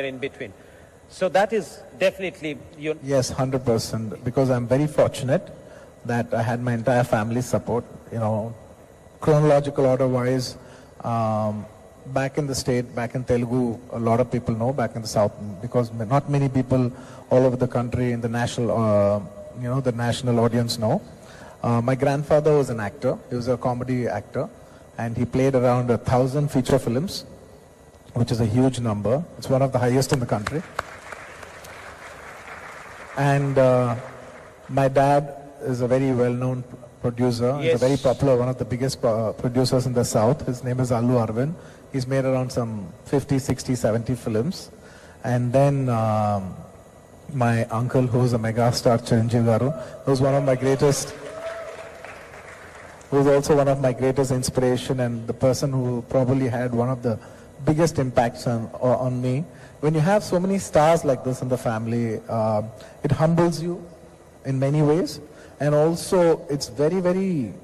in between. So that is definitely you. Yes, 100%. Because I'm very fortunate that I had my entire family's support. You know, chronological order-wise, back in the state, back in Telugu, a lot of people know. Back in the south, because not many people all over the country in the national, the national audience know. My grandfather was an actor. He was a comedy actor, and he played around 1,000 feature films, which is a huge number. It's one of the highest in the country. And my dad is a very well-known producer. Yes. He's a very popular, one of the biggest producers in the South. His name is Allu Arjun. He's made around some 50, 60, 70 films. And then my uncle, who's a mega star, Chiranjeevi, who's one of my greatest, who's also one of my greatest inspiration, and the person who probably had one of the biggest impacts on me. When you have so many stars like this in the family, it humbles you in many ways, and also it's very, very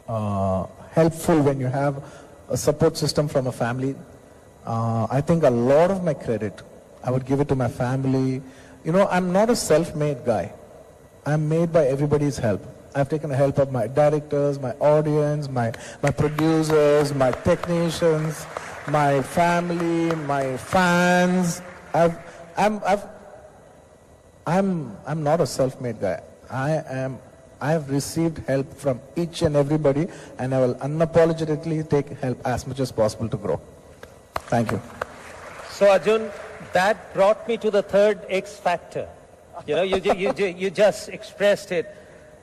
helpful when you have a support system from a family. I think a lot of my credit, I would give it to my family. You know, I'm not a self-made guy. I'm made by everybody's help. I've taken the help of my directors, my audience, my producers, my technicians, my family, my fans. I'm not a self-made guy. I have received help from each and everybody, and I will unapologetically take help as much as possible to grow. Thank you. So Arjun, that brought me to the third X factor. You know, you just expressed it,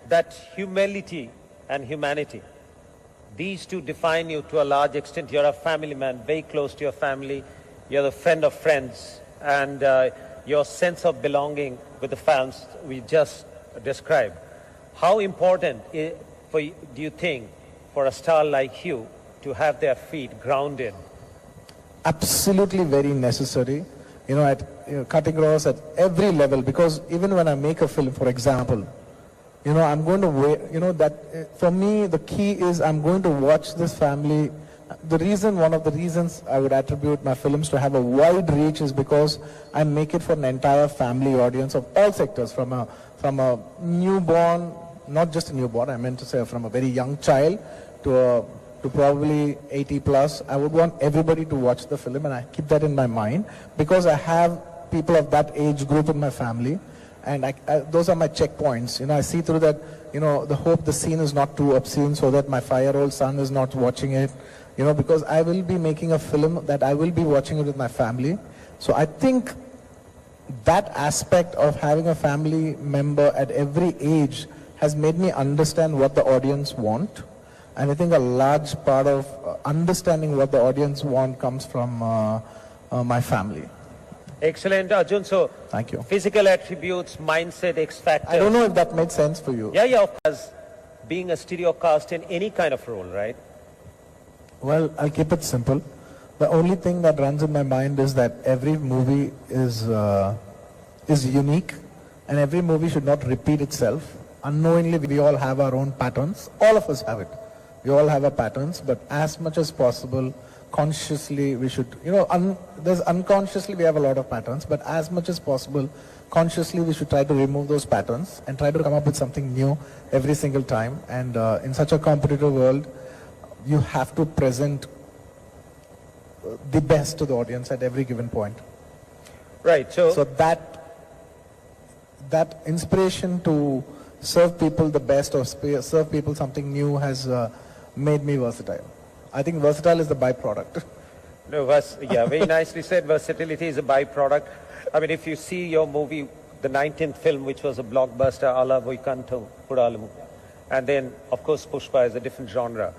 that humility and humanity. These two define you to a large extent. You're a family man, very close to your family. You're the friend of friends. And your sense of belonging with the fans we just described. How important do you think for a star like you to have their feet grounded? Absolutely very necessary. You know, cutting across at every level. Because even when I make a film, for example, you know, I'm going to wait, you know, that for me, the key is I'm going to watch this family. One of the reasons I would attribute my films to have a wide reach is because I make it for an entire family audience of all sectors, from a newborn, not just a newborn, I meant to say from a very young child to probably 80 plus. I would want everybody to watch the film, and I keep that in my mind because I have people of that age group in my family. And those are my checkpoints. You know, I see through that, you know, the scene is not too obscene so that my 5-year-old son is not watching it. You know, because I will be making a film that I will be watching it with my family. So I think that aspect of having a family member at every age has made me understand what the audience want. And I think a large part of understanding what the audience want comes from my family. Excellent, Arjun. So, thank you. Physical attributes, mindset, X factors. I don't know if that made sense for you. Yeah, of course. Being a stereo cast in any kind of role, right? Well, I'll keep it simple. The only thing that runs in my mind is that every movie is unique, and every movie should not repeat itself. Unknowingly, we all have our own patterns. All of us have it. We all have our patterns, but as much as possible, consciously we should, you know, there's unconsciously we have a lot of patterns, but as much as possible, consciously we should try to remove those patterns and try to come up with something new every single time. And in such a competitive world, you have to present the best to the audience at every given point. Right. So that inspiration to serve people the best or serve people something new has made me versatile. I think versatile is the byproduct. No, yeah, very nicely said. Versatility is a byproduct. I mean, if you see your movie, the 19th film, which was a blockbuster, Ala Vaikantham Pudalamu, and then, of course, Pushpa is a different genre.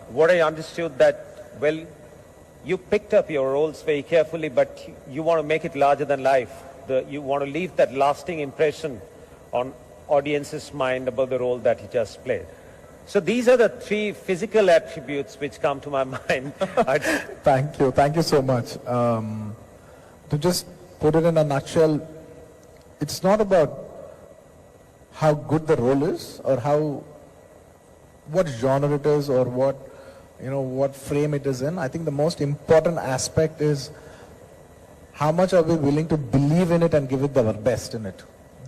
What I understood that, well, you picked up your roles very carefully, but you want to make it larger than life. You want to leave that lasting impression on audience's mind about the role that you just played. So these are the three physical attributes which come to my mind. Thank you. Thank you so much. To just put it in a nutshell, it's not about how good the role is or what genre it is or what frame it is in. I think the most important aspect is how much are we willing to believe in it and give it our best in it.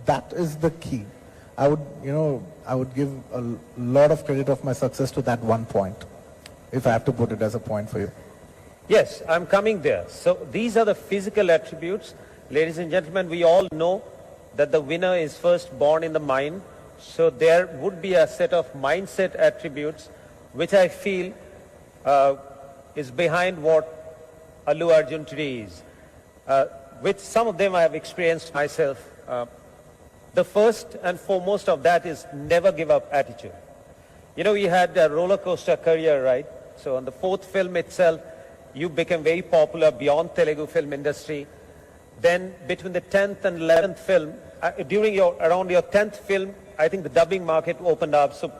That is the key. I would give a lot of credit of my success to that one point, if I have to put it as a point for you. Yes, I'm coming there. So these are the physical attributes. Ladies and gentlemen, we all know that the winner is first born in the mind. So there would be a set of mindset attributes which I feel is behind what Allu Arjun today is. Which some of them I have experienced myself. The first and foremost of that is never give up attitude. You know, you had a roller coaster career, right? So on the fourth film itself, you became very popular beyond Telugu film industry. Then between the 10th and 11th film, around your 10th film, I think the dubbing market opened up. So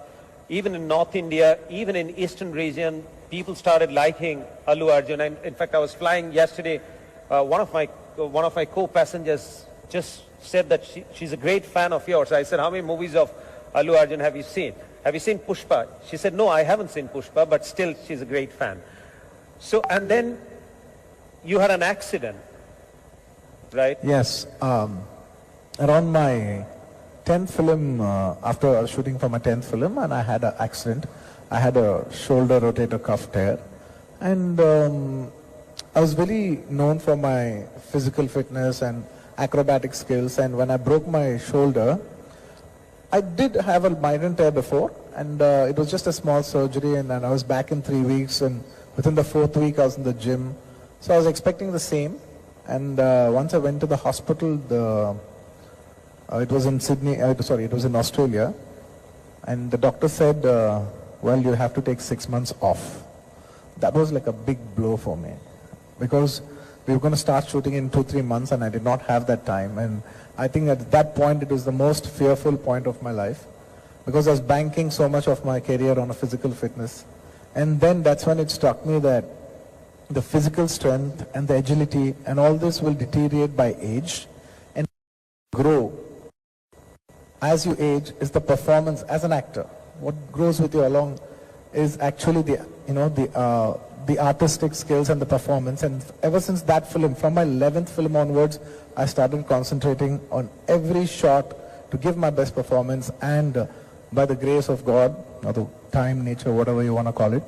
even in North India, even in Eastern region, people started liking Allu Arjun. And in fact, I was flying yesterday. One of my co-passengers just said that she's a great fan of yours. I said, how many movies of Allu Arjun have you seen? Have you seen Pushpa? She said, no, I haven't seen Pushpa, but still she's a great fan. So, and then you had an accident, right? Yes. Around my 10th film, after shooting for my 10th film, and I had an accident. I had a shoulder rotator cuff tear. And I was very known for my physical fitness and acrobatic skills. And when I broke my shoulder, I did have a migraine tear before, and it was just a small surgery, and I was back in 3 weeks, and within the 4th week I was in the gym. So I was expecting the same, and once I went to the hospital, it was in Sydney, it was in Australia, and the doctor said, well, you have to take 6 months off. That was like a big blow for me, because we were going to start shooting in 2-3 months, and I did not have that time. And I think at that point it was the most fearful point of my life, because I was banking so much of my career on a physical fitness. And then that's when it struck me that the physical strength and the agility and all this will deteriorate by age and grow. As you age is the performance as an actor. What grows with you along is actually the artistic skills and the performance. And ever since that film, from my 11th film onwards, I started concentrating on every shot to give my best performance. And by the grace of God, or the time, nature, whatever you want to call it,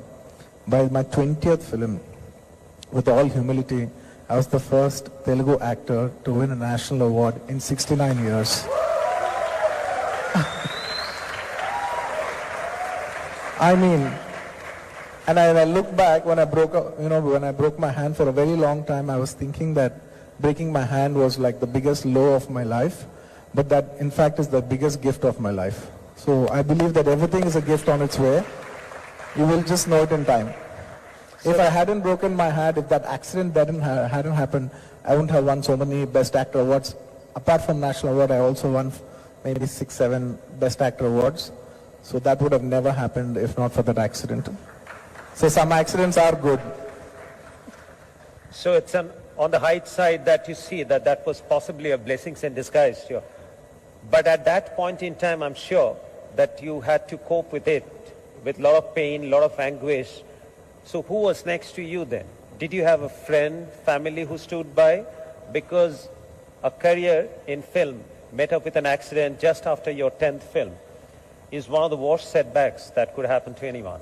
by my 20th film, with all humility, I was the first Telugu actor to win a national award in 69 years. I mean, and I look back when I broke my hand for a very long time, I was thinking that breaking my hand was like the biggest low of my life, but that in fact is the biggest gift of my life. So I believe that everything is a gift on its way. You will just know it in time. If I hadn't broken my hand, if that accident hadn't happened, I wouldn't have won so many Best Actor awards. Apart from National Award, I also won maybe 6-7 Best Actor awards. So that would have never happened if not for that accident. So some accidents are good. So it's on the height side that you see that was possibly a blessing in disguise. Sure. But at that point in time, I'm sure that you had to cope with it with a lot of pain, a lot of anguish. So who was next to you then? Did you have a friend, family who stood by? Because a career in film met up with an accident just after your 10th film is one of the worst setbacks that could happen to anyone.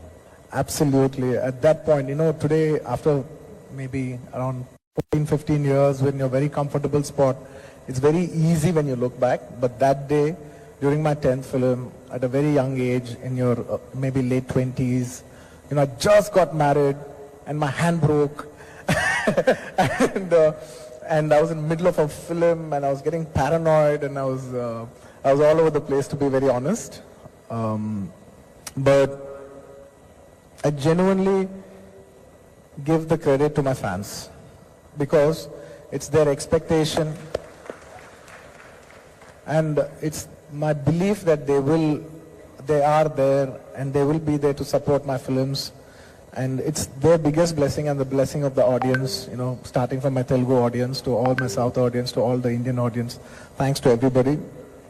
Absolutely. At that point, today, after maybe around 14-15 years, when you're very comfortable spot, it's very easy when you look back. But that day, during my 10th film, at a very young age, in your maybe late 20s, I just got married and my hand broke. and I was in the middle of a film and I was getting paranoid and I was all over the place, to be very honest. But I genuinely give the credit to my fans, because it's their expectation and it's my belief that they are there and they will be there to support my films, and it's their biggest blessing and the blessing of the audience, starting from my Telugu audience to all my South audience to all the Indian audience. Thanks to everybody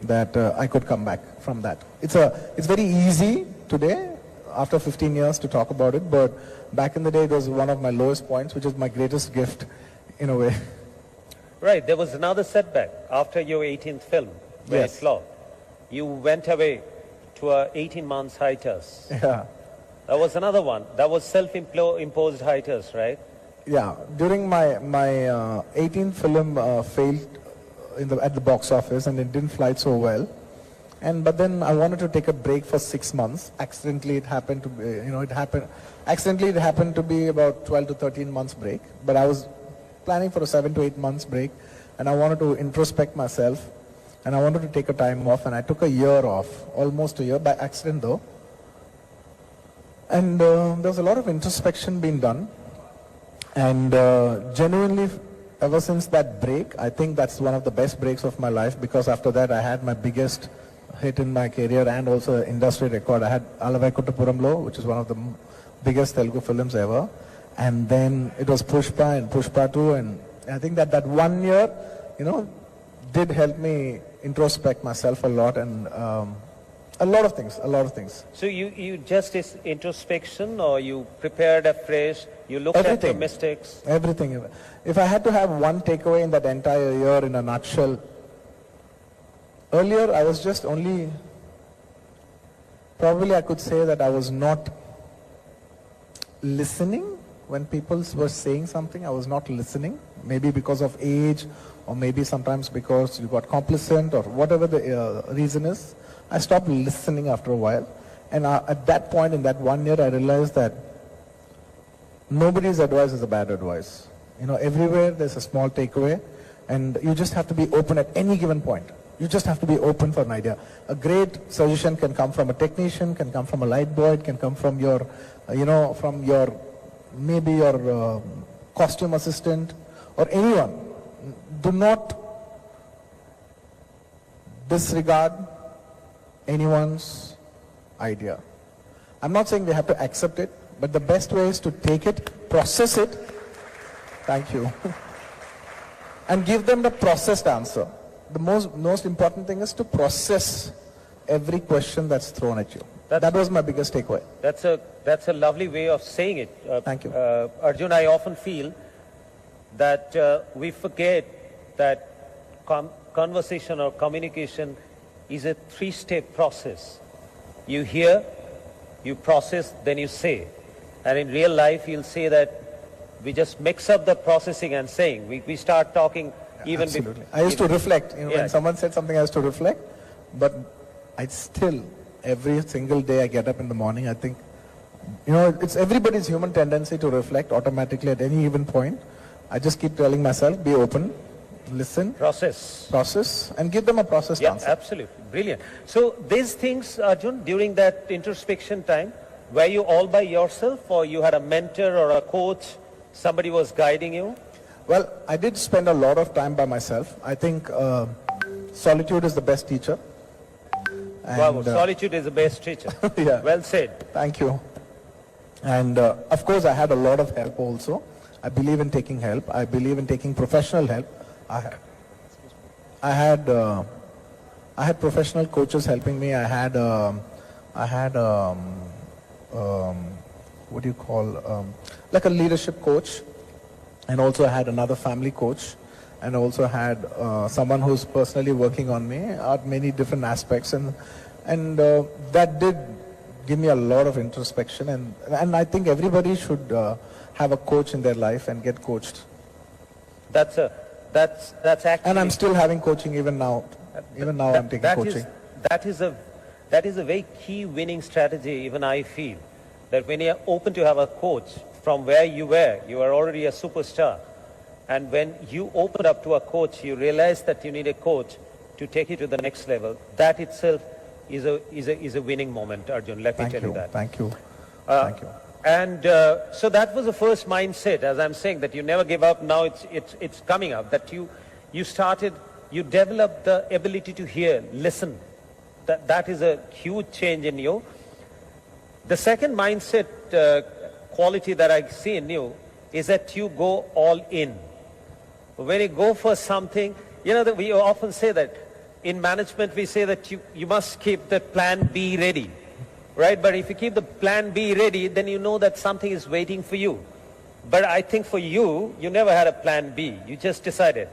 that I could come back from that. It's very easy today after 15 years to talk about it, but back in the day it was one of my lowest points, which is my greatest gift in a way. Right, there was another setback after your 18th film, where Yes. it flopped. You went away to a 18 months hiatus. Yeah. That was another one. That was self-imposed hiatus, right? Yeah, during my 18th film failed at the box office, and it didn't fly so well. But then I wanted to take a break for 6 months. Accidentally, it happened to be, Accidentally, it happened to be about 12 to 13 months break. But I was planning for a 7 to 8 months break, and I wanted to introspect myself, and I wanted to take a time off, and I took a year off, almost a year by accident though. And there was a lot of introspection being done. And genuinely, ever since that break, I think that's one of the best breaks of my life, because after that I had my biggest hit in my career and also industry record. I had Alavaikuttapuramlo, which is one of the biggest Telugu films ever. And then it was Pushpa and Pushpa 2. And I think that 1 year, did help me introspect myself a lot, and a lot of things. So you just is introspection, or you prepared afresh, you looked at your mistakes? Everything. If I had to have one takeaway in that entire year in a nutshell, earlier I was just probably I could say that I was not listening when people were saying something. I was not listening, maybe because of age, or maybe sometimes because you got complacent, or whatever the reason is. I stopped listening after a while. And at that point, in that 1 year, I realized that nobody's advice is a bad advice. Everywhere there's a small takeaway, and you just have to be open at any given point. You just have to be open for an idea. A great suggestion can come from a technician, can come from a light boy, it can come from your, maybe your costume assistant, or anyone. Do not disregard anyone's idea. I'm not saying we have to accept it, but the best way is to take it, process it, thank you, and give them the processed answer. The most important thing is to process every question that's thrown at you. That was my biggest takeaway. That's a lovely way of saying it. Thank you. Arjun, I often feel that we forget that conversation or communication is a 3-step process. You hear, you process, then you say. And in real life, you'll say that we just mix up the processing and saying. We start talking even Absolutely. I used to reflect. When someone said something, I used to reflect. But I still, every single day I get up in the morning, I think, it's everybody's human tendency to reflect automatically at any given point. I just keep telling myself, be open, listen, process, and give them a processed answer. Yeah, absolutely. Brilliant. So these things, Arjun, during that introspection time, were you all by yourself, or you had a mentor or a coach, somebody was guiding you? Well, I did spend a lot of time by myself. I think solitude is the best teacher. Wow, solitude is the best teacher. Yeah. Well said. Thank you. And of course, I had a lot of help also. I believe in taking help. I believe in taking professional help. I had professional coaches helping me. I had what do you call, like a leadership coach, and also I had another family coach, and also had someone who's personally working on me at many different aspects, and that did give me a lot of introspection, and I think everybody should have a coach in their life and get coached. That's actually. And I'm still having coaching even now. Even now I'm taking coaching. That is a very key winning strategy. Even I feel that when you're open to have a coach from where you were already a superstar, and when you open up to a coach, you realize that you need a coach to take you to the next level. That itself is a winning moment, Arjun. Let me tell you that. Thank you. Thank you. And so that was the first mindset, as I'm saying, that you never give up. Now it's coming up, that you developed the ability to hear, listen. That is a huge change in you. The second mindset quality that I see in you is that you go all in. When you go for something, we often say that in management, we say that you must keep the plan B ready. Right? But if you keep the plan B ready, then you know that something is waiting for you. But I think for you, you never had a plan B. You just decided.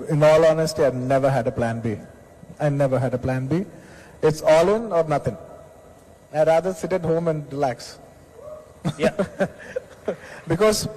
in all honesty, I've never had a plan B. I never had a plan B. It's all in or nothing. I'd rather sit at home and relax. Yeah. Because